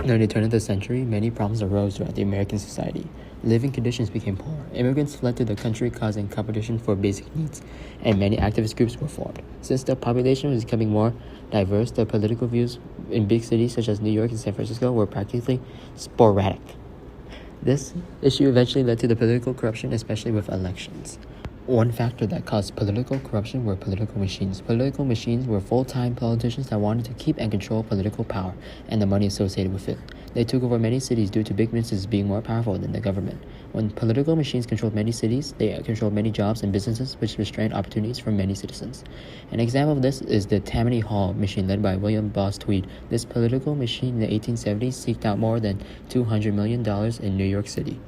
During the turn of the century, many problems arose throughout the American society. Living conditions became poor. Immigrants fled to the country, causing competition for basic needs, and many activist groups were formed. Since the population was becoming more diverse, the political views in big cities such as New York and San Francisco were practically sporadic. This issue eventually led to the political corruption, especially with elections. One factor that caused political corruption were political machines. Political machines were full-time politicians that wanted to keep and control political power and the money associated with it. They took over many cities due to big businesses being more powerful than the government. When political machines controlled many cities, they controlled many jobs and businesses, which restrained opportunities for many citizens. An example of this is the Tammany Hall machine led by William Boss Tweed. This political machine in the 1870s seeked out more than $200 million in New York City.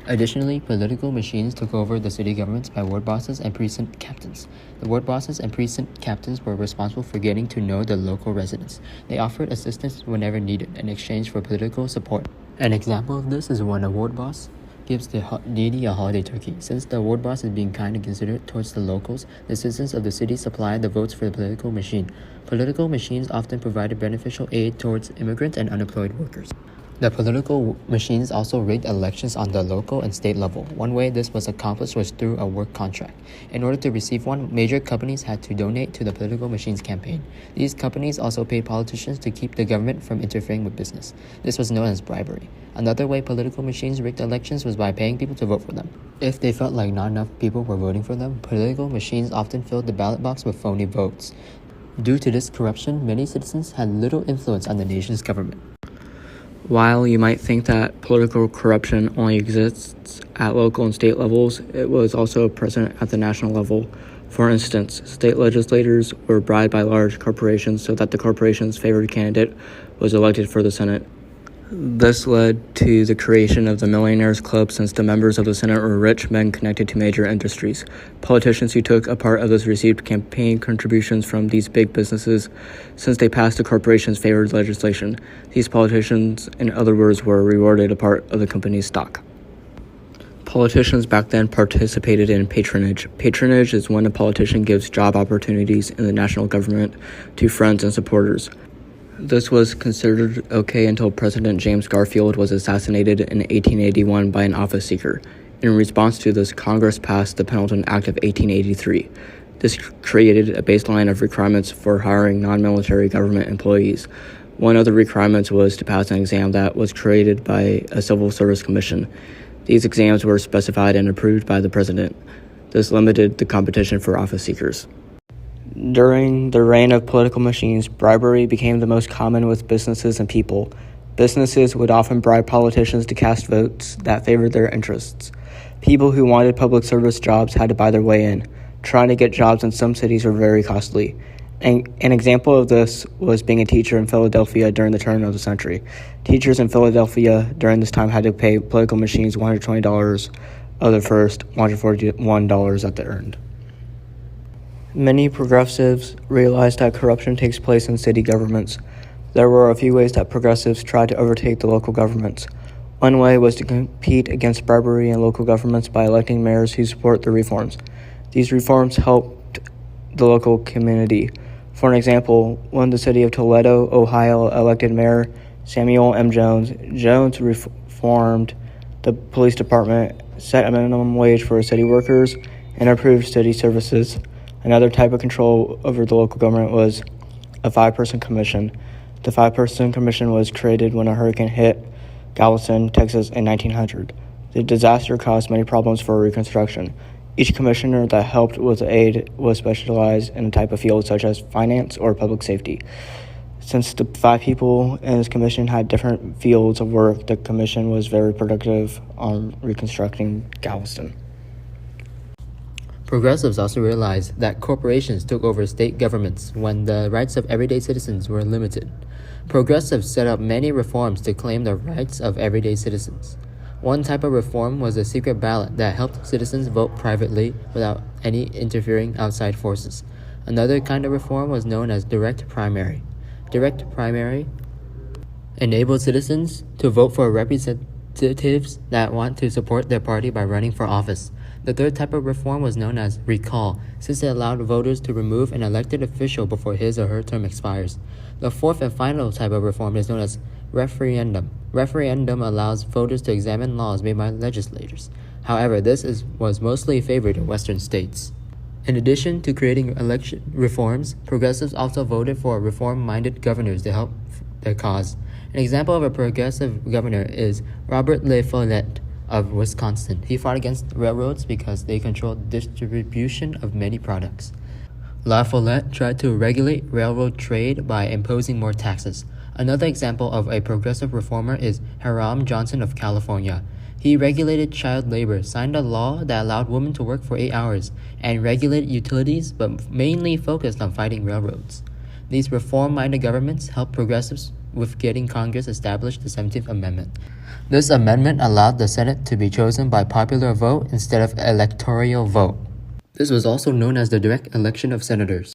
Additionally, political machines took over the city governments by ward bosses and precinct captains. The ward bosses and precinct captains were responsible for getting to know the local residents. They offered assistance whenever needed in exchange for political support. An example of this is when a ward boss gives the needy a holiday turkey. Since the ward boss is being kind and considerate towards the locals, the citizens of the city supplied the votes for the political machine. Political machines often provided beneficial aid towards immigrants and unemployed workers. The political machines also rigged elections on the local and state level. One way this was accomplished was through a work contract. In order to receive one, major companies had to donate to the political machines campaign. These companies also paid politicians to keep the government from interfering with business. This was known as bribery. Another way political machines rigged elections was by paying people to vote for them. If they felt like not enough people were voting for them, political machines often filled the ballot box with phony votes. Due to this corruption, many citizens had little influence on the nation's government. While you might think that political corruption only exists at local and state levels, it was also present at the national level. For instance, state legislators were bribed by large corporations so that the corporation's favored candidate was elected for the Senate. This led to the creation of the Millionaires Club, since the members of the Senate were rich men connected to major industries. Politicians who took a part of this received campaign contributions from these big businesses since they passed the corporation's favored legislation. These politicians, in other words, were rewarded a part of the company's stock. Politicians back then participated in patronage. Patronage is when a politician gives job opportunities in the national government to friends and supporters. This was considered okay until President James Garfield was assassinated in 1881 by an office seeker. In response to this, Congress passed the Pendleton Act of 1883. This created a baseline of requirements for hiring non-military government employees. One of the requirements was to pass an exam that was created by a civil service commission. These exams were specified and approved by the president. This limited the competition for office seekers. During the reign of political machines, bribery became the most common with businesses and people. Businesses would often bribe politicians to cast votes that favored their interests. People who wanted public service jobs had to buy their way in. Trying to get jobs in some cities were very costly. An example of this was being a teacher in Philadelphia during the turn of the century. Teachers in Philadelphia during this time had to pay political machines $120 of their first $141 that they earned. Many progressives realized that corruption takes place in city governments. There were a few ways that progressives tried to overtake the local governments. One way was to compete against bribery in local governments by electing mayors who support the reforms. These reforms helped the local community. For an example, when the city of Toledo, Ohio elected Mayor Samuel M. Jones, Jones reformed the police department, set a minimum wage for city workers, and improved city services. Another type of control over the local government was a 5-person commission. The 5-person commission was created when a hurricane hit Galveston, Texas in 1900. The disaster caused many problems for reconstruction. Each commissioner that helped with aid was specialized in a type of field such as finance or public safety. Since the 5 people in this commission had different fields of work, the commission was very productive on reconstructing Galveston. Progressives also realized that corporations took over state governments when the rights of everyday citizens were limited. Progressives set up many reforms to claim the rights of everyday citizens. One type of reform was a secret ballot that helped citizens vote privately without any interfering outside forces. Another kind of reform was known as direct primary. Direct primary enabled citizens to vote for representatives that want to support their party by running for office. The third type of reform was known as recall, since it allowed voters to remove an elected official before his or her term expires. The fourth and final type of reform is known as Referendum. Referendum allows voters to examine laws made by legislators. However, was mostly favored in Western states. In addition to creating election reforms, progressives also voted for reform-minded governors to help their cause. An example of a progressive governor is Robert La Follette of Wisconsin. He fought against railroads because they controlled distribution of many products. La Follette tried to regulate railroad trade by imposing more taxes. Another example of a progressive reformer is Hiram Johnson of California. He regulated child labor, signed a law that allowed women to work for 8 hours, and regulated utilities but mainly focused on fighting railroads. These reform-minded governments helped progressives with getting Congress established the 17th Amendment. This amendment allowed the Senate to be chosen by popular vote instead of electoral vote. This was also known as the direct election of senators.